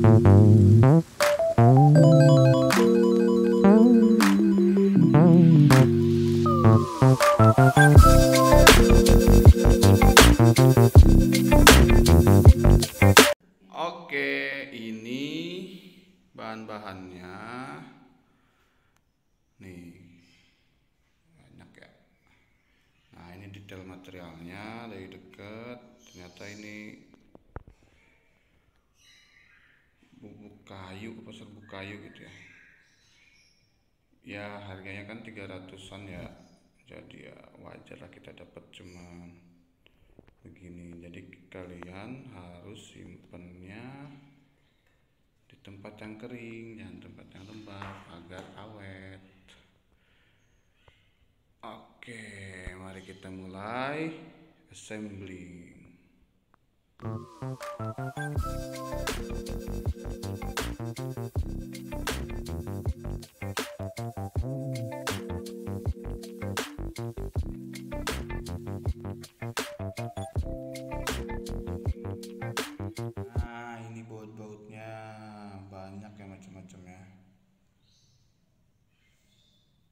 Oke, ini bahan-bahannya. Nih, banyak ya. Nah, ini detail materialnya dari dekat. Ternyata ini bubuk kayu, apa serbuk kayu gitu ya. Ya, harganya kan 300-an ya. Jadi ya wajar lah kita dapat cuman begini. Jadi kalian harus simpennya di tempat yang kering, jangan tempat yang lembab agar awet. Oke, mari kita mulai assembling. Nah, ini baut-bautnya banyak ya, macam-macam ya.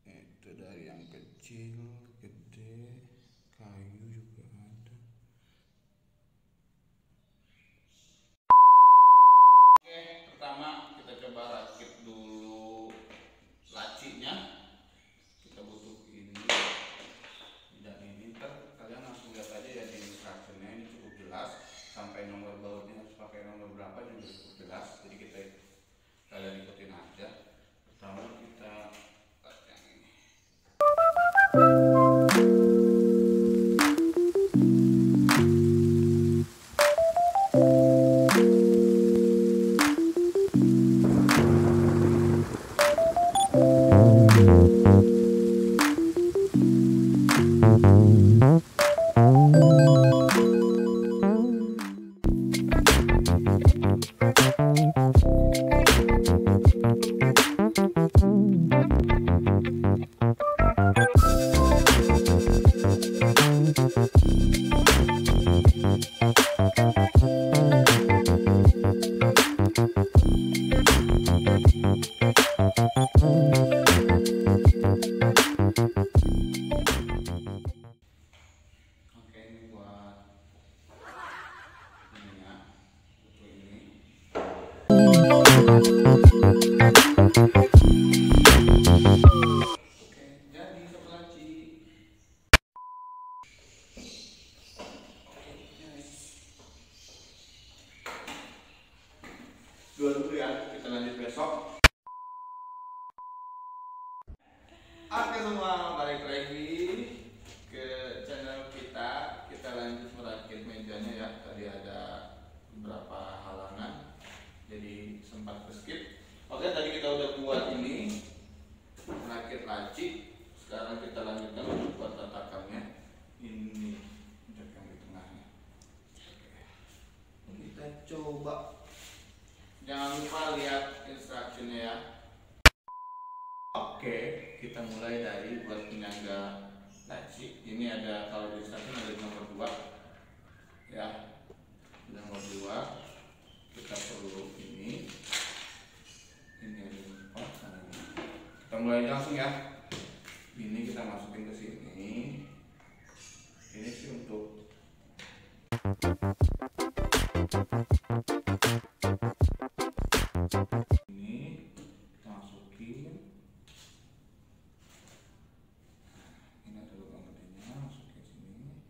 Itu dari yang kecil, gede, kayu juga ada. Oke, pertama kita coba rakit dulu lacinya. Kita butuh ini dan ini. Ntar kalian langsung lihat aja ya di instructionnya, ini cukup jelas. Sampai nomor bautnya harus pakai nomor berapa juga cukup jelas. Jadi kalian ikutin aja. Pertama kita lihat yang ini. Oke, ini buat ininya, butuh ini. Oke, jadi satu laci. Dua dulu ya, kita lanjut besok. Oke semua, balik lagi ke channel kita. Kita lanjut merakit mejanya ya. Tadi ada beberapa halangan, jadi sempat skip. Oke, tadi kita udah buat ini merakit laci. Sekarang kita lanjutkan untuk buat tatakannya. Ini untuk yang di tengahnya. Oke, kita coba. Jangan lupa lihat instructionnya ya. Oke, kita mulai dari buat penyangga laci. Ini ada, kalau di instruction ada nomor 2 ya. Nomor 2 kita perlu ini ada 4. Kita mulai langsung ya. Ini kita masukin ke sini. Ini sih untuk ini kita masukin. Ini ada lubang gedenya, masukin sini.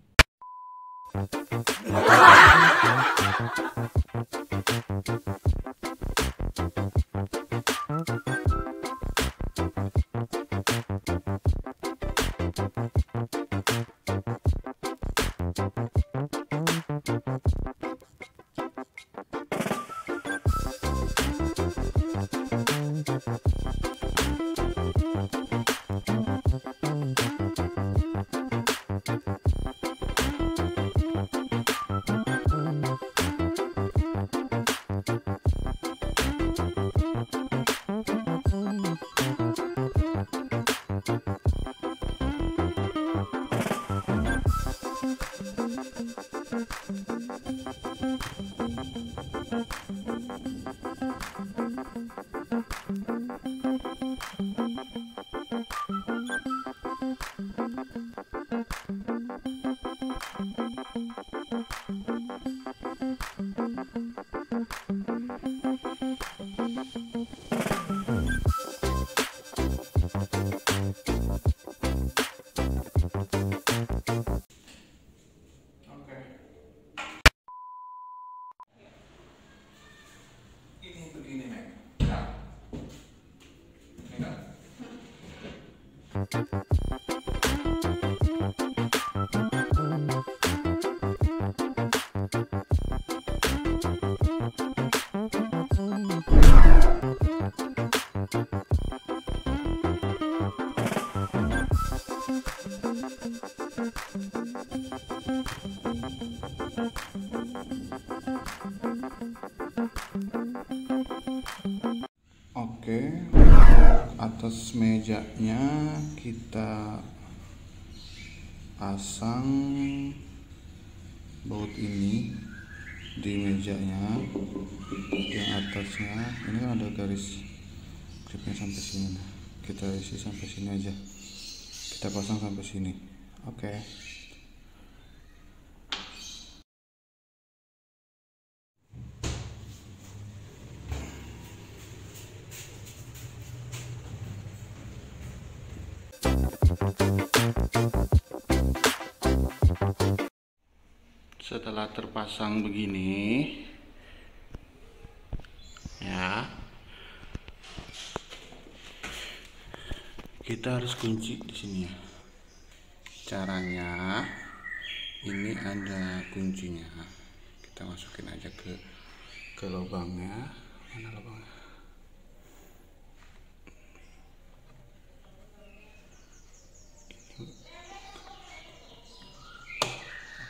Oke. Ini begini, Meg. Ya. Enggak. Oke, atas mejanya kita pasang baut ini di mejanya. Yang atasnya ini kan ada garis gripnya sampai sini. Nah, kita isi sampai sini aja. Kita pasang sampai sini. Oke. Setelah terpasang begini, ya, kita harus kunci di sini ya. Caranya, ini ada kuncinya. Kita masukin aja ke lubangnya. Mana lubangnya?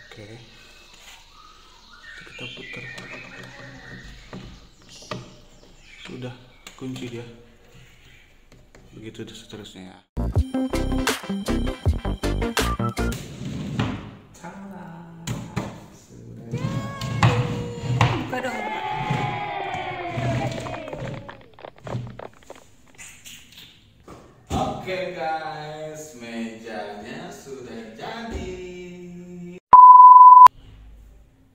Oke. Kita putar. Sudah kunci dia. Begitu seterusnya ya. Buka dong. Oke guys, mejanya sudah jadi.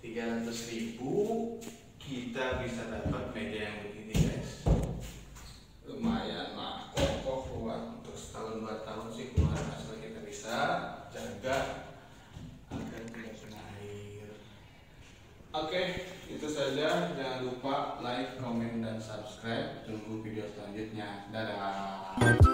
300.000 kita bisa dapat meja yang begini guys. Lumayan lah, kokoh kuat untuk setahun 2 tahun sih keluar, asal kita bisa jaga agar tidak kena air. Oke, itu saja. Jangan lupa like, komen, dan subscribe. Tunggu video selanjutnya. Dadah.